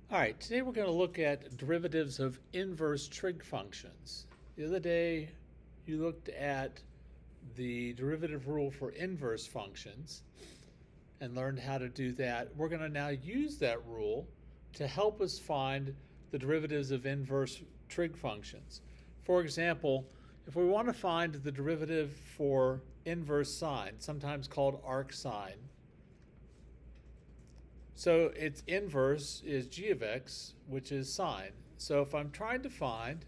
All right, today we're going to look at derivatives of inverse trig functions. The other day you looked at the derivative rule for inverse functions and learned how to do that. We're going to now use that rule to help us find the derivatives of inverse trig functions. For example, if we want to find the derivative for inverse sine, sometimes called arc sine, so its inverse is g of x, which is sine. So if I'm trying to find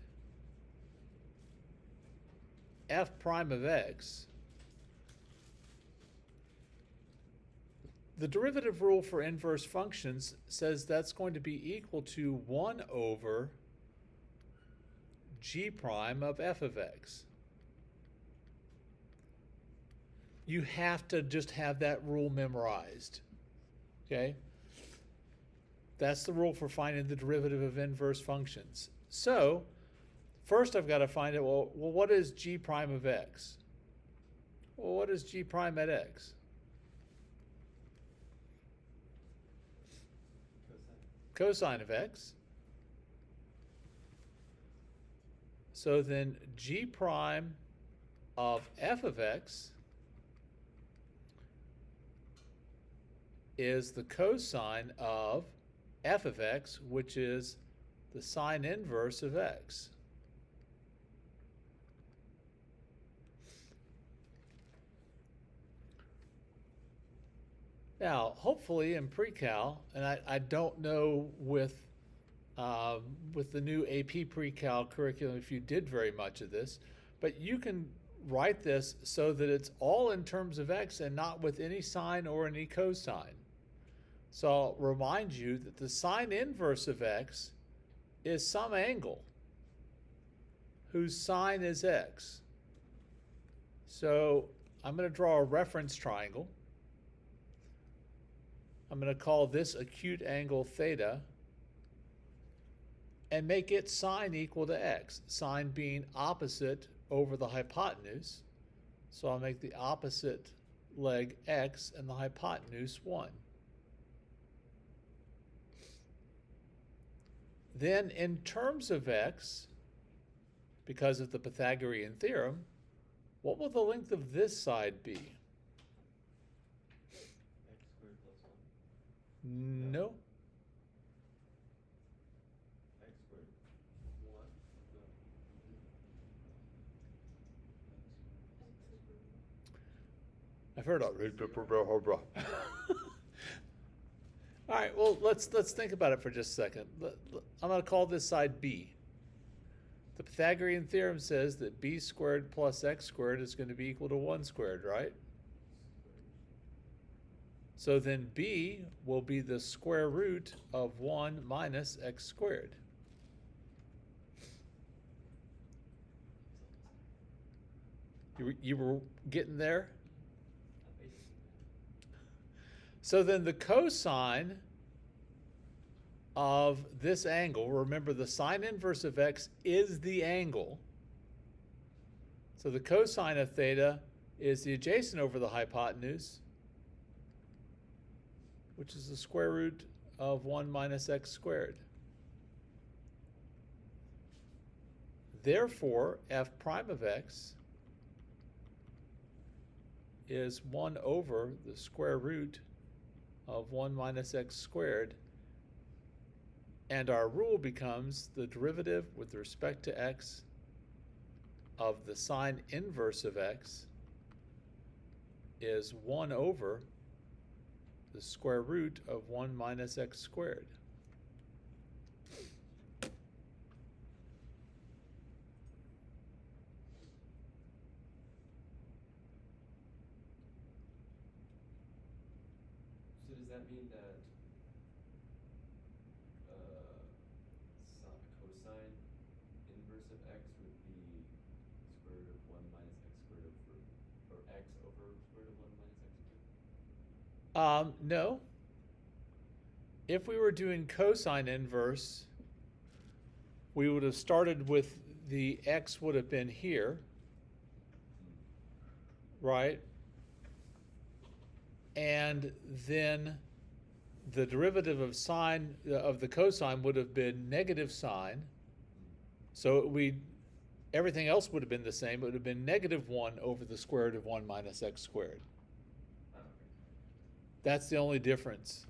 f prime of x, the derivative rule for inverse functions says that's going to be equal to 1 over g prime of f of x. You have to just have that rule memorized, okay? That's the rule for finding the derivative of inverse functions. So, first I've got to find out, well, what is g prime of x? Well, what is g prime at x? Cosine of x. So then g prime of f of x is the cosine of f of x, which is the sine inverse of x. Now, hopefully in pre-cal, and I don't know with the new AP pre-cal curriculum if you did very much of this, but you can write this so that it's all in terms of x and not with any sine or any cosine. So I'll remind you that the sine inverse of x is some angle whose sine is x. So I'm going to draw a reference triangle. I'm going to call this acute angle theta and make its sine equal to x, sine being opposite over the hypotenuse. So I'll make the opposite leg x and the hypotenuse 1. Then in terms of x, because of the Pythagorean theorem, what will the length of this side be? X squared plus 1? No. X squared. 1? No. I've heard of All right, well, let's think about it for just a second. I'm going to call this side b. The Pythagorean theorem says that b squared plus x squared is going to be equal to 1 squared, right? So then b will be the square root of 1 minus x squared. You were getting there? So then the cosine of this angle, remember the sine inverse of x is the angle. So the cosine of theta is the adjacent over the hypotenuse, which is the square root of 1 minus x squared. Therefore, f prime of x is 1 over the square root of 1 minus x squared, and our rule becomes the derivative with respect to x of the sine inverse of x is 1 over the square root of 1 minus x squared. So does that mean that cosine inverse of x would be square root of 1 minus x squared over, or x over square root of 1 minus x squared? No. If we were doing cosine inverse, we would have started with the x would have been here, right? And then the derivative of sine, of the cosine would have been negative sine. So everything else would have been the same. It would have been negative 1 over the square root of 1 minus x squared. Oh, okay. That's the only difference.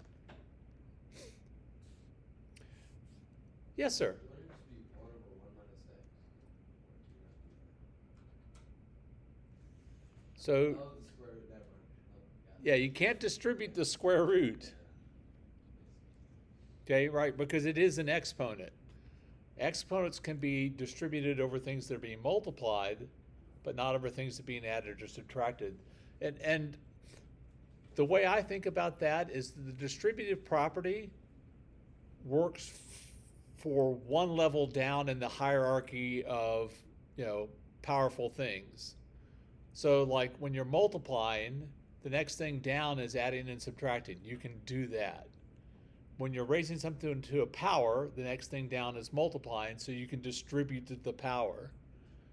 Yes, sir. Wouldn't it just be 1 over 1 minus x? So, Oh, the square root, never mind. Oh, got it. yeah, you can't distribute the square root. Okay, right, because it is an exponent. Exponents can be distributed over things that are being multiplied, but not over things that are being added or subtracted. And the way I think about that is the distributive property works for one level down in the hierarchy of, powerful things. So like when you're multiplying, the next thing down is adding and subtracting. You can do that. When you're raising something to a power, the next thing down is multiplying, so you can distribute the power.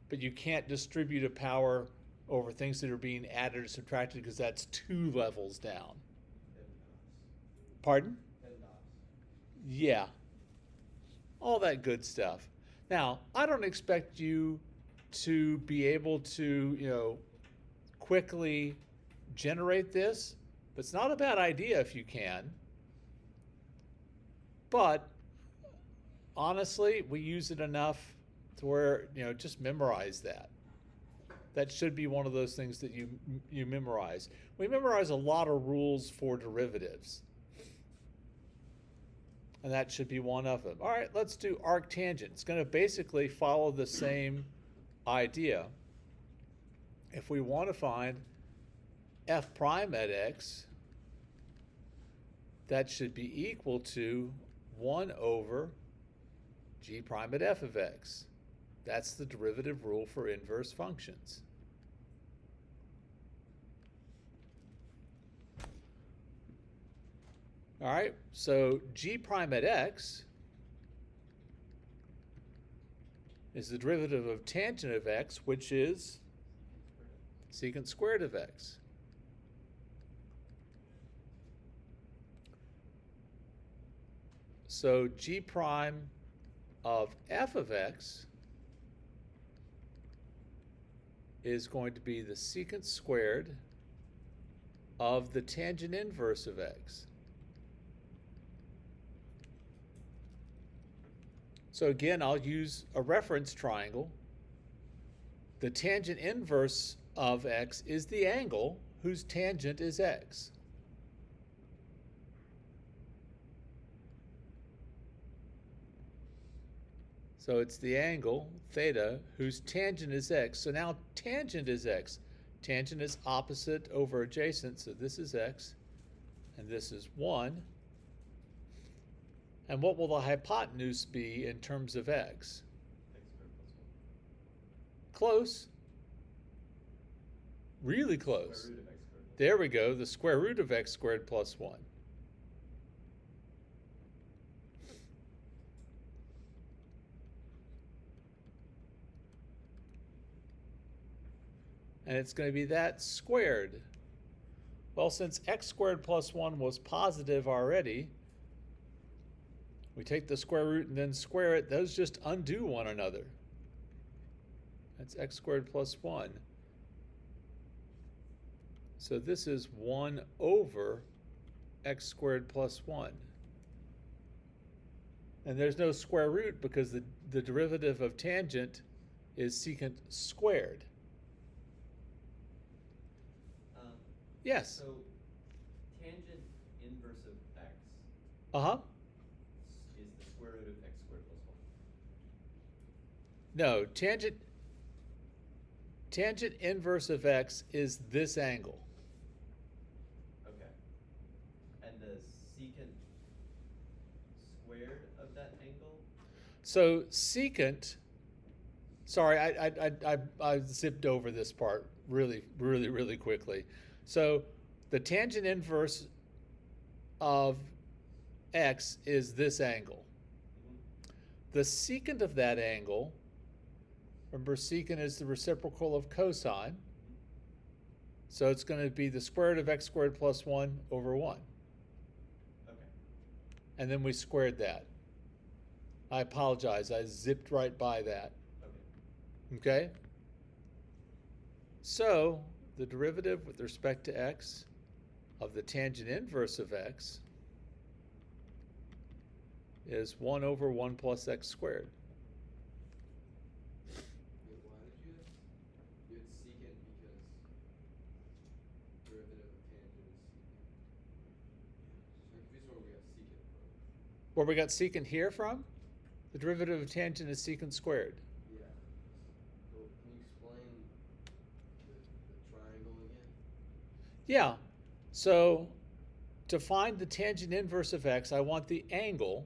But you can't distribute a power over things that are being added or subtracted because that's 2 levels down. Pardon? Yeah. All that good stuff. Now, I don't expect you to be able to, quickly generate this, but it's not a bad idea if you can. But honestly, we use it enough to where, just memorize that. That should be one of those things that you memorize. We memorize a lot of rules for derivatives. And that should be one of them. All right, let's do arctangent. It's going to basically follow the same idea. If we want to find f prime at x, that should be equal to 1 over g prime at f of x. That's the derivative rule for inverse functions. All right, so g prime at x is the derivative of tangent of x, which is secant squared of x. So g prime of f of x is going to be the secant squared of the tangent inverse of x. So again, I'll use a reference triangle. The tangent inverse of x is the angle whose tangent is x. So it's the angle, theta, whose tangent is x. So now tangent is x. Tangent is opposite over adjacent, so this is x, and this is 1. And what will the hypotenuse be in terms of x? X squared plus 1. Close. Really close. Square root of x squared plus There we go, the square root of x squared plus 1. And it's going to be that squared. Well, since x squared plus 1 was positive already, we take the square root and then square it. Those just undo one another. That's x squared plus 1. So this is 1 over x squared plus 1. And there's no square root because the derivative of tangent is secant squared. Yes. So tangent inverse of x Uh-huh. is the square root of x squared plus 1. No, tangent inverse of x is this angle. Okay. And the secant squared of that angle? So secant, sorry, I zipped over this part really quickly. So the tangent inverse of x is this angle. The secant of that angle, remember secant is the reciprocal of cosine, so it's going to be the square root of x squared plus 1 over 1. Okay. and then we squared that. I apologize, I zipped right by that. Okay. Okay? So, the derivative with respect to x of the tangent inverse of x is 1 over 1 plus x squared. Wait, why did you had secant because derivative of tangent is secant. So I'm confused where we got secant from. Where we got secant here from? The derivative of tangent is secant squared. Yeah. So can you explain the triangle again? Yeah. So, to find the tangent inverse of x, I want the angle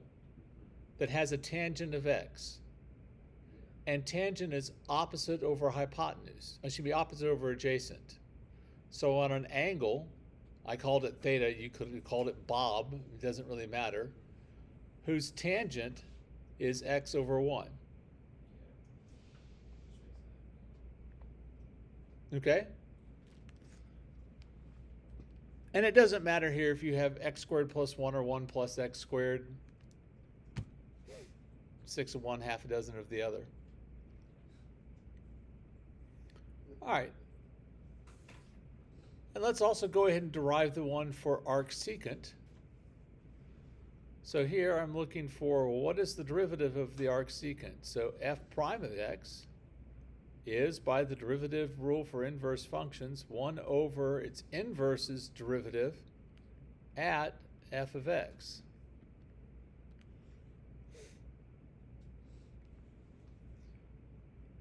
that has a tangent of x. Yeah. And tangent is opposite over hypotenuse. It should be opposite over adjacent. So on an angle, I called it theta, you could have called it bob, it doesn't really matter, whose tangent is x over 1. Yeah. Which makes sense. Okay? And it doesn't matter here if you have x squared plus 1 or 1 plus x squared. 6 of one, half a dozen of the other. All right. And let's also go ahead and derive the one for arc secant. So here I'm looking for what is the derivative of the arc secant. So f prime of x is, by the derivative rule for inverse functions, 1 over its inverse's derivative at f of x.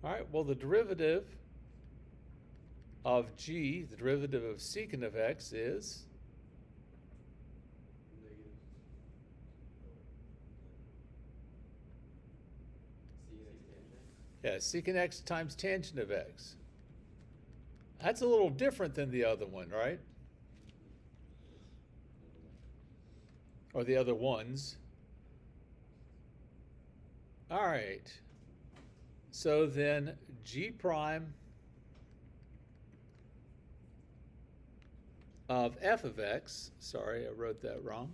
All right, well, the derivative of g, the derivative of secant of x, is Negative. secant x times tangent of x. That's a little different than the other one, right? Or the other ones. All right. So then g prime of f of x, sorry, I wrote that wrong.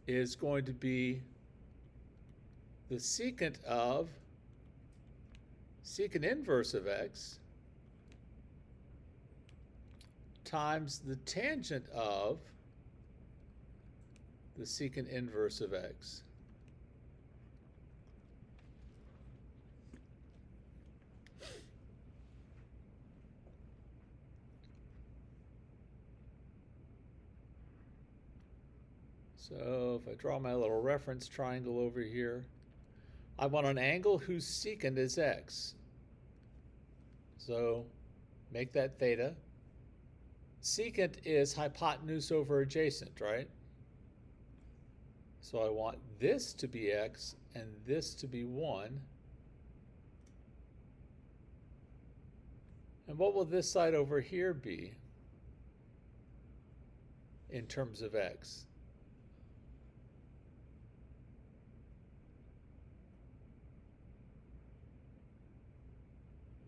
Is going to be the secant inverse of x times the tangent of the secant inverse of x. So if I draw my little reference triangle over here, I want an angle whose secant is x. So make that theta. Secant is hypotenuse over adjacent, right? So I want this to be x and this to be 1. And what will this side over here be in terms of x?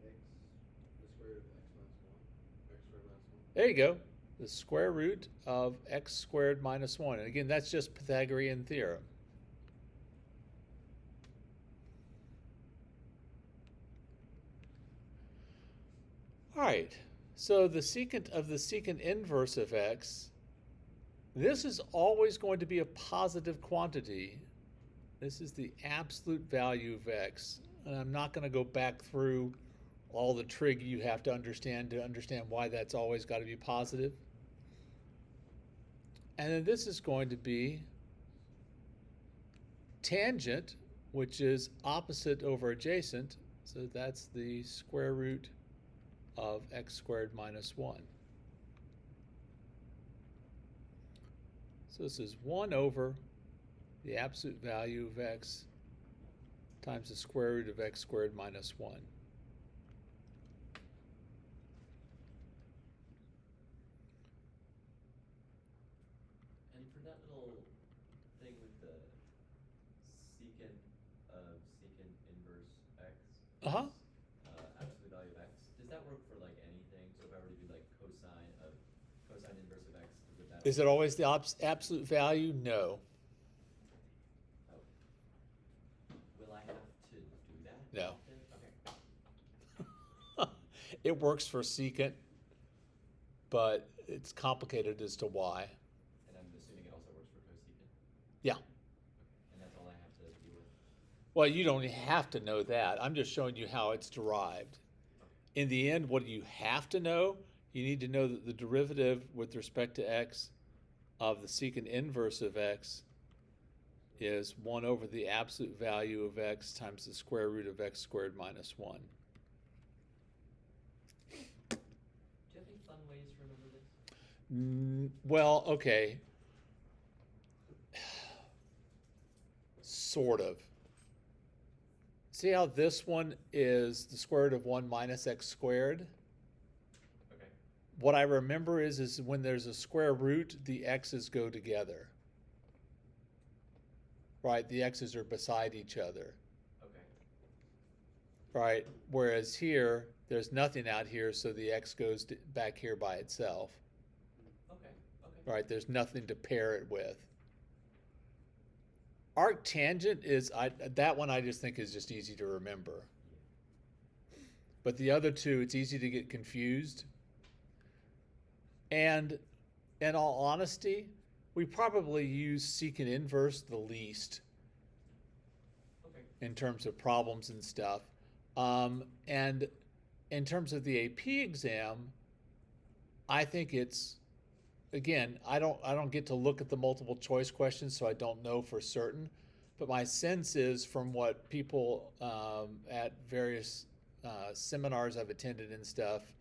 X, the square root of x minus 1. X squared minus 1. There you go. The square root of x squared minus 1. And again, that's just Pythagorean theorem. All right, so the secant of the secant inverse of x, this is always going to be a positive quantity. This is the absolute value of x. And I'm not going to go back through all the trig you have to understand why that's always got to be positive. And then this is going to be tangent, which is opposite over adjacent. So that's the square root of x squared minus 1. So this is 1 over the absolute value of x times the square root of x squared minus 1. And for that little thing with the secant of secant inverse x, that work for like anything? So if I were to do like cosine inverse of x, would that? Is it always the absolute value? No. Oh. Will I have to do that? No. often? Okay. It works for secant, but it's complicated as to why. And I'm assuming it also works for cosecant? Yeah. Okay. And that's all I have to deal with? Well, you don't have to know that. I'm just showing you how it's derived. Okay. In the end, what do you have to know? You need to know that the derivative with respect to x of the secant inverse of x is 1 over the absolute value of x times the square root of x squared minus 1. Do you have any fun ways to remember this? Well, okay. Sort of. See how this one is the square root of 1 minus x squared? Okay. What I remember is when there's a square root, the x's go together. Right? The x's are beside each other. Okay. Right? Whereas here, there's nothing out here, so the x goes back here by itself. Okay. Right? There's nothing to pair it with. Arctangent is, that one I just think is just easy to remember. But the other two, it's easy to get confused. And in all honesty, we probably use secant inverse the least Okay. in terms of problems and stuff. And in terms of the AP exam, I think it's, again, I don't get to look at the multiple choice questions, so I don't know for certain. But my sense is from what people at various seminars I've attended and stuff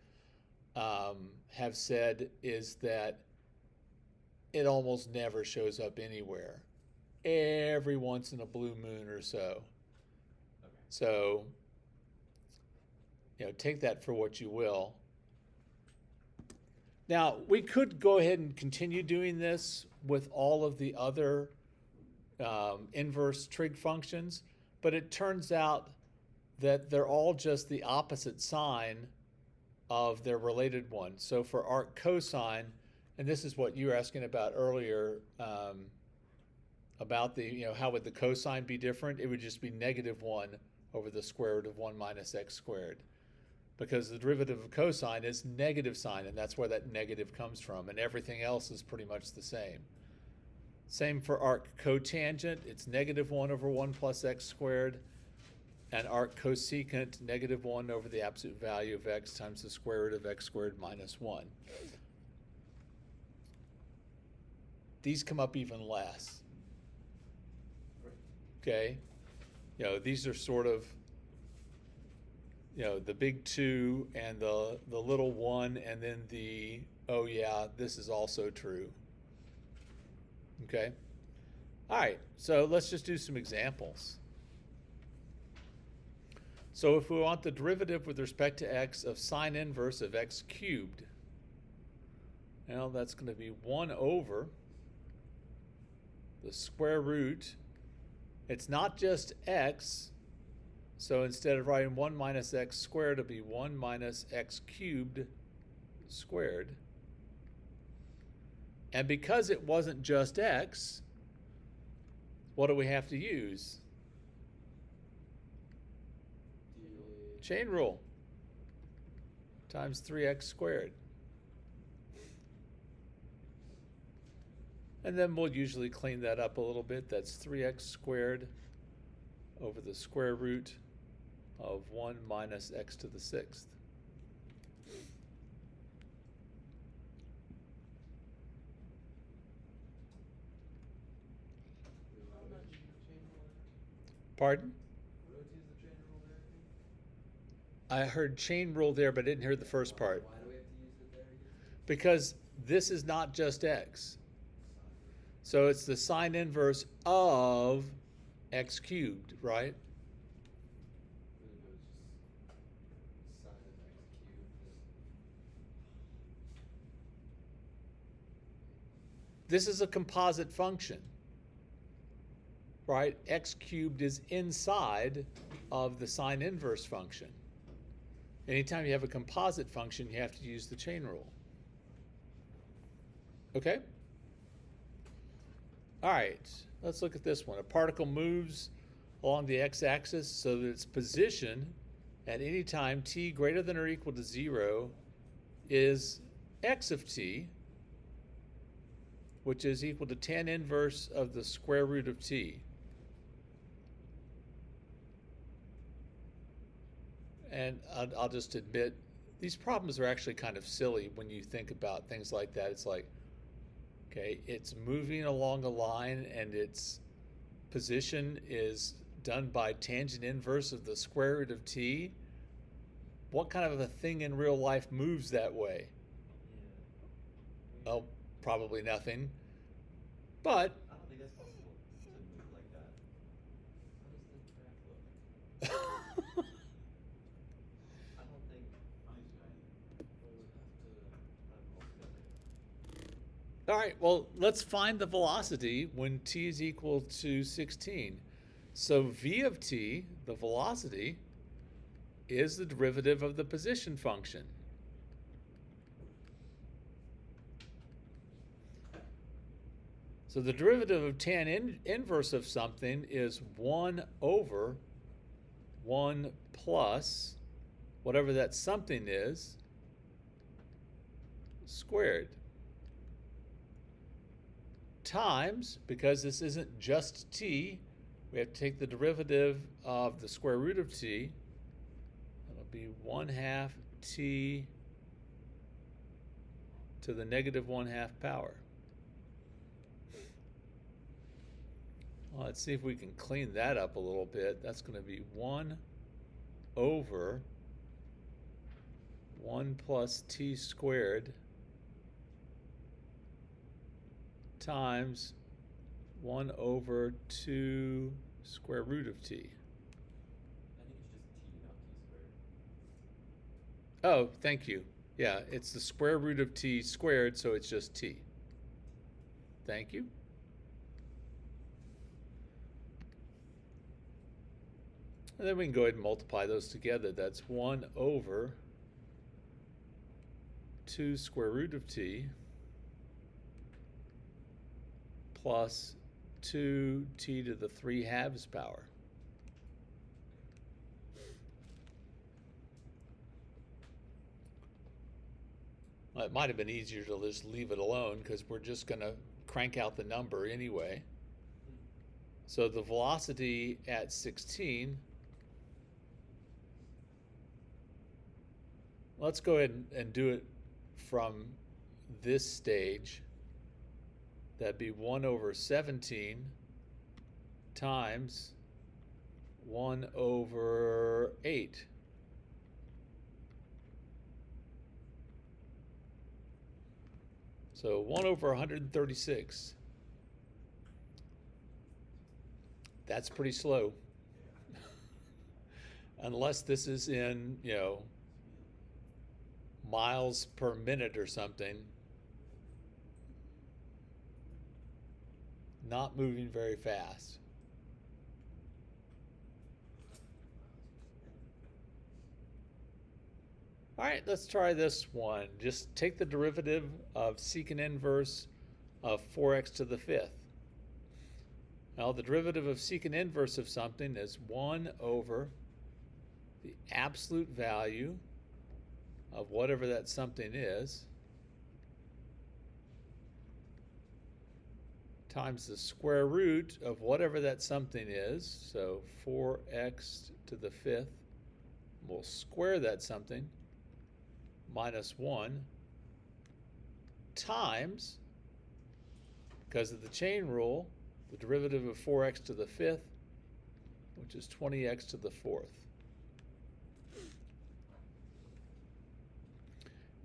have said is that it almost never shows up anywhere. Every once in a blue moon or so. Okay. So, take that for what you will. Now, we could go ahead and continue doing this with all of the other inverse trig functions, but it turns out that they're all just the opposite sign of their related one. So for arc cosine, and this is what you were asking about earlier, about the, how would the cosine be different? It would just be -1 over the square root of 1 minus x squared. Because the derivative of cosine is negative sign, and that's where that negative comes from, and everything else is pretty much the same. Same for arc cotangent, it's -1 over 1 plus x squared, and arc cosecant, -1 over the absolute value of x times the square root of x squared minus 1. These come up even less. Okay? These are sort of, the big 2 and the little 1, and then the, oh yeah, this is also true. Okay? All right, so let's just do some examples. So if we want the derivative with respect to x of sine inverse of x cubed, well, that's going to be 1 over the square root. It's not just x, so instead of writing 1 minus x squared, it'll be 1 minus x cubed squared. And because it wasn't just x, what do we have to use? Chain rule times 3x squared. And then we'll usually clean that up a little bit. That's 3x squared over the square root of 1 minus x to the 6th. Pardon? I heard chain rule there, but I didn't hear the first part. Why do we have to use it there again? Because this is not just x. So it's the sine inverse of x cubed, right? Sine of x cubed. This is a composite function, right? X cubed is inside of the sine inverse function. Anytime you have a composite function, you have to use the chain rule. Okay? All right, let's look at this one. A particle moves along the x-axis so that its position at any time t greater than or equal to 0 is x of t, which is equal to tan inverse of the square root of t. And I'll just admit, these problems are actually kind of silly when you think about things like that. It's like, okay, it's moving along a line and its position is done by tangent inverse of the square root of t. What kind of a thing in real life moves that way? Yeah. Oh, probably nothing. But I don't think that's possible to move like that. How does the track look? I don't think. Well, we'd have to. Put them all together. all right, well, let's find the velocity when t is equal to 16. So v of t, the velocity, is the derivative of the position function. So the derivative of tan inverse of something is 1 over 1 plus whatever that something is squared times, because this isn't just t, we have to take the derivative of the square root of t. That'll be 1/2 t to the negative 1/2 power. Well, let's see if we can clean that up a little bit. That's going to be 1 over 1 plus t squared times 1 over 2 square root of t. I think it's just t, not t squared. Oh, thank you. Yeah, it's the square root of t squared, so it's just t. Thank you. And then we can go ahead and multiply those together. That's 1 over 2 square root of t plus 2t to the 3/2 power. Well, it might have been easier to just leave it alone because we're just going to crank out the number anyway. So the velocity at 16, let's go ahead and do it from this stage. That'd be 1 over 17 times 1 over 8. So 1 over 136. That's pretty slow. Unless this is in, miles per minute or something. Not moving very fast. All right, let's try this one. Just take the derivative of secant inverse of 4x to the 5th. Now, the derivative of secant inverse of something is 1 over the absolute value of whatever that something is times the square root of whatever that something is. So 4x to the 5th. We'll square that something minus 1 times, because of the chain rule, the derivative of 4x to the 5th, which is 20x to the 4th.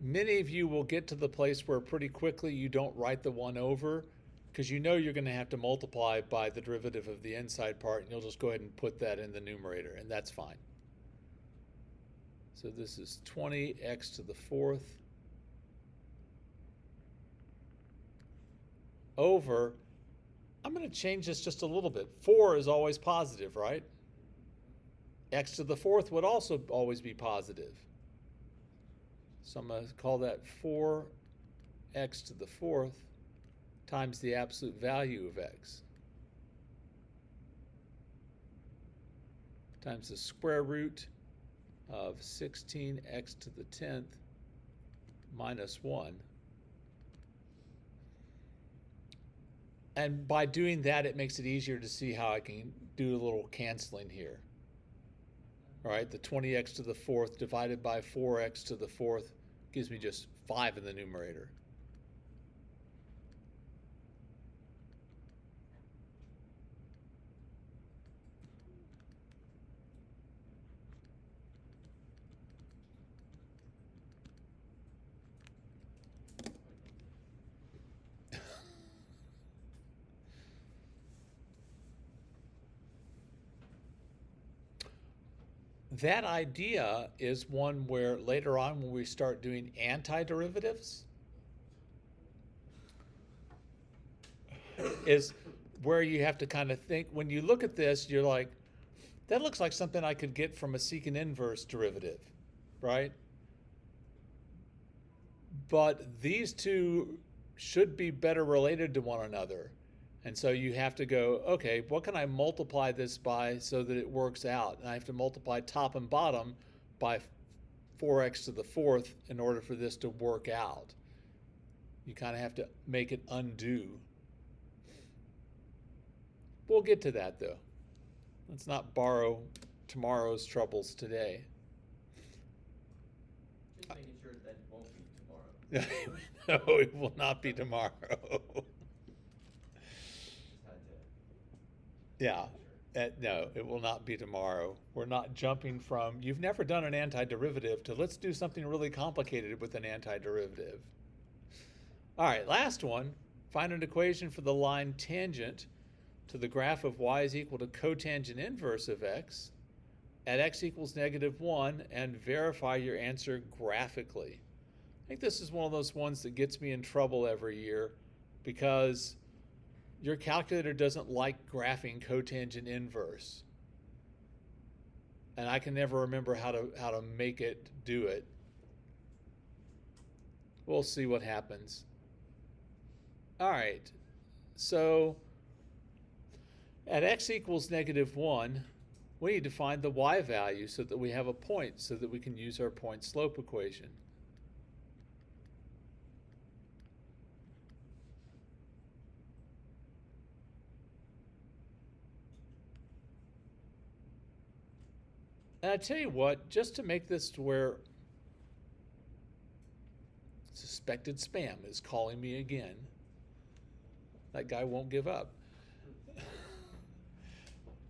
Many of you will get to the place where pretty quickly you don't write the 1 over, because you know you're going to have to multiply by the derivative of the inside part, and you'll just go ahead and put that in the numerator, and that's fine. So this is 20x to the 4th over, I'm going to change this just a little bit. 4 is always positive, right? X to the 4th would also always be positive. So I'm going to call that 4x to the fourth times the absolute value of x times the square root of 16x to the 10th minus 1. And by doing that, it makes it easier to see how I can do a little canceling here. All right, the 20x to the fourth divided by 4x to the fourth gives me just 5 in the numerator. That idea is one where later on when we start doing antiderivatives is where you have to kind of think, when you look at this, you're like, that looks like something I could get from a secant inverse derivative, right? But these two should be better related to one another. And so you have to go, okay, what can I multiply this by so that it works out? And I have to multiply top and bottom by 4x to the fourth in order for this to work out. You kind of have to make it undo. We'll get to that though. Let's not borrow tomorrow's troubles today. Just making sure that won't be tomorrow. No, it will not be tomorrow. Yeah, no, it will not be tomorrow. We're not jumping from, you've never done an antiderivative to let's do something really complicated with an antiderivative. All right, last one. Find an equation for the line tangent to the graph of y is equal to cotangent inverse of x at x equals -1 and verify your answer graphically. I think this is one of those ones that gets me in trouble every year because your calculator doesn't like graphing cotangent inverse. And I can never remember how to make it do it. We'll see what happens. All right, so at x equals -1, we need to find the y value so that we have a point so that we can use our point slope equation. And I tell you what, just to make this to where suspected spam is calling me again. That guy won't give up.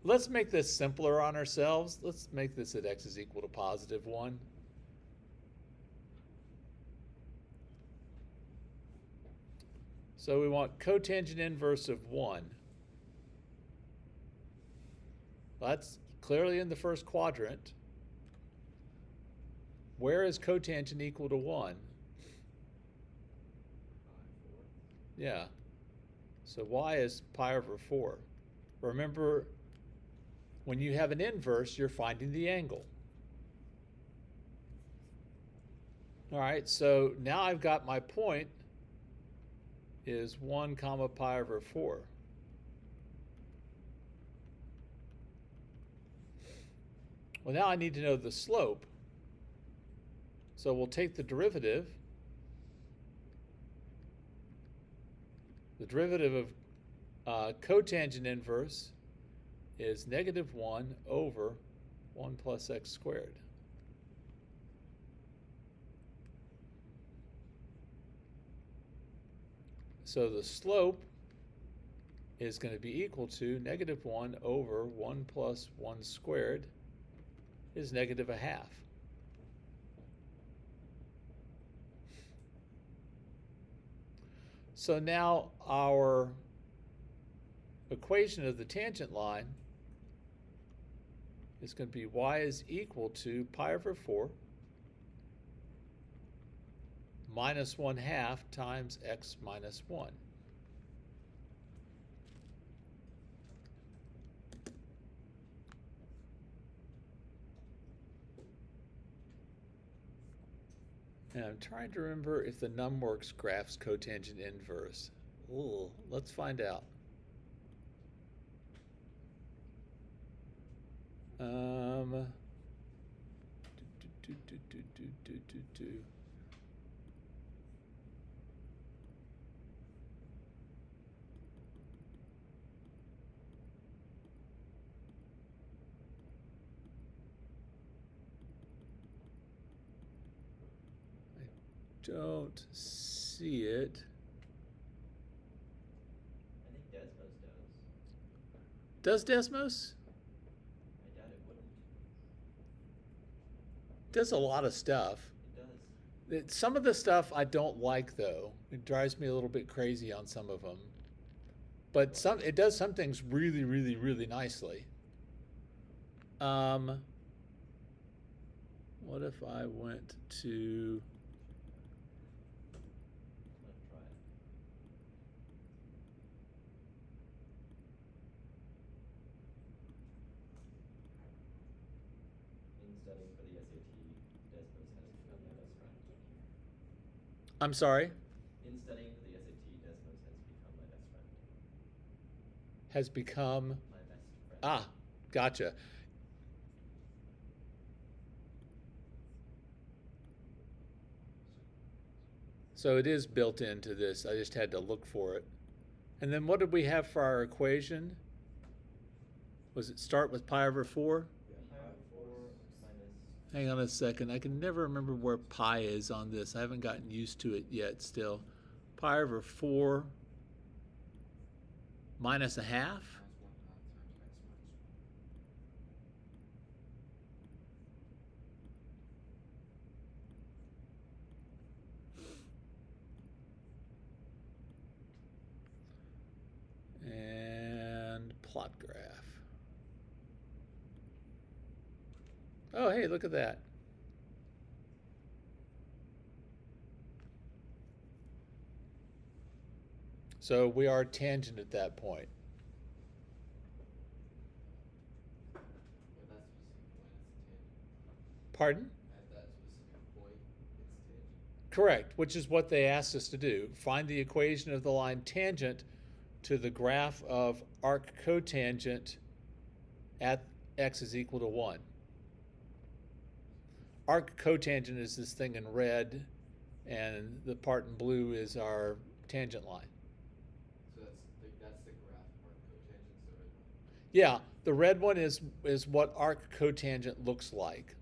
Let's make this simpler on ourselves. Let's make this at x is equal to +1. So we want cotangent inverse of 1. That's clearly in the first quadrant. Where is cotangent equal to 1? Yeah. So y is pi/4. Remember, when you have an inverse, you're finding the angle. All right, so now I've got my point is 1 comma pi/4. Well, now I need to know the slope. So we'll take the derivative. The derivative of cotangent inverse is -1 over 1 plus x squared. So the slope is going to be equal to -1 over 1 plus 1 squared is -1/2. So now our equation of the tangent line is going to be y is equal to pi/4 minus 1/2 times x minus 1. And I'm trying to remember if the numworks graphs cotangent inverse. Ooh, let's find out. Do. I don't see it. I think Desmos does. Does Desmos? I doubt it wouldn't. Does a lot of stuff. It does. Some of the stuff I don't like though. It drives me a little bit crazy on some of them. But it does some things really, really, really nicely. What if I went to Let's try it. In studying for the SAT, Desmos has become my best friend. I'm sorry, In studying for the SAT, Desmos has become my best friend. has become My best friend. gotcha. So it is built into this. I just had to look for it. And then what did we have for our equation? Was it start with pi over 4? Pi over 4 minus. Hang on a second. I can never remember where pi is on this. I haven't gotten used to it yet still. Pi over 4 minus a half? And plot graph. Oh, hey, look at that. So we are tangent at that point. At that specific point, it's tangent. Pardon? At that specific point, it's tangent. Correct, which is what they asked us to do. Find the equation of the line tangent to the graph of arc cotangent at x is equal to 1. Arc cotangent is this thing in red, and the part in blue is our tangent line. So that's the graph part cotangent, the red one. Yeah, the red one is what arc cotangent looks like.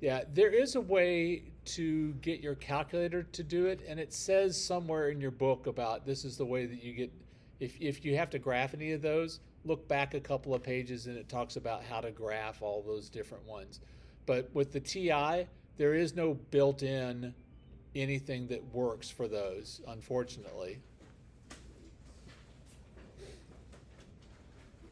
Yeah, there is a way to get your calculator to do it, and it says somewhere in your book about this is the way that you get, if you have to graph any of those, look back a couple of pages and it talks about how to graph all those different ones. But with the TI, there is no built-in anything that works for those, unfortunately.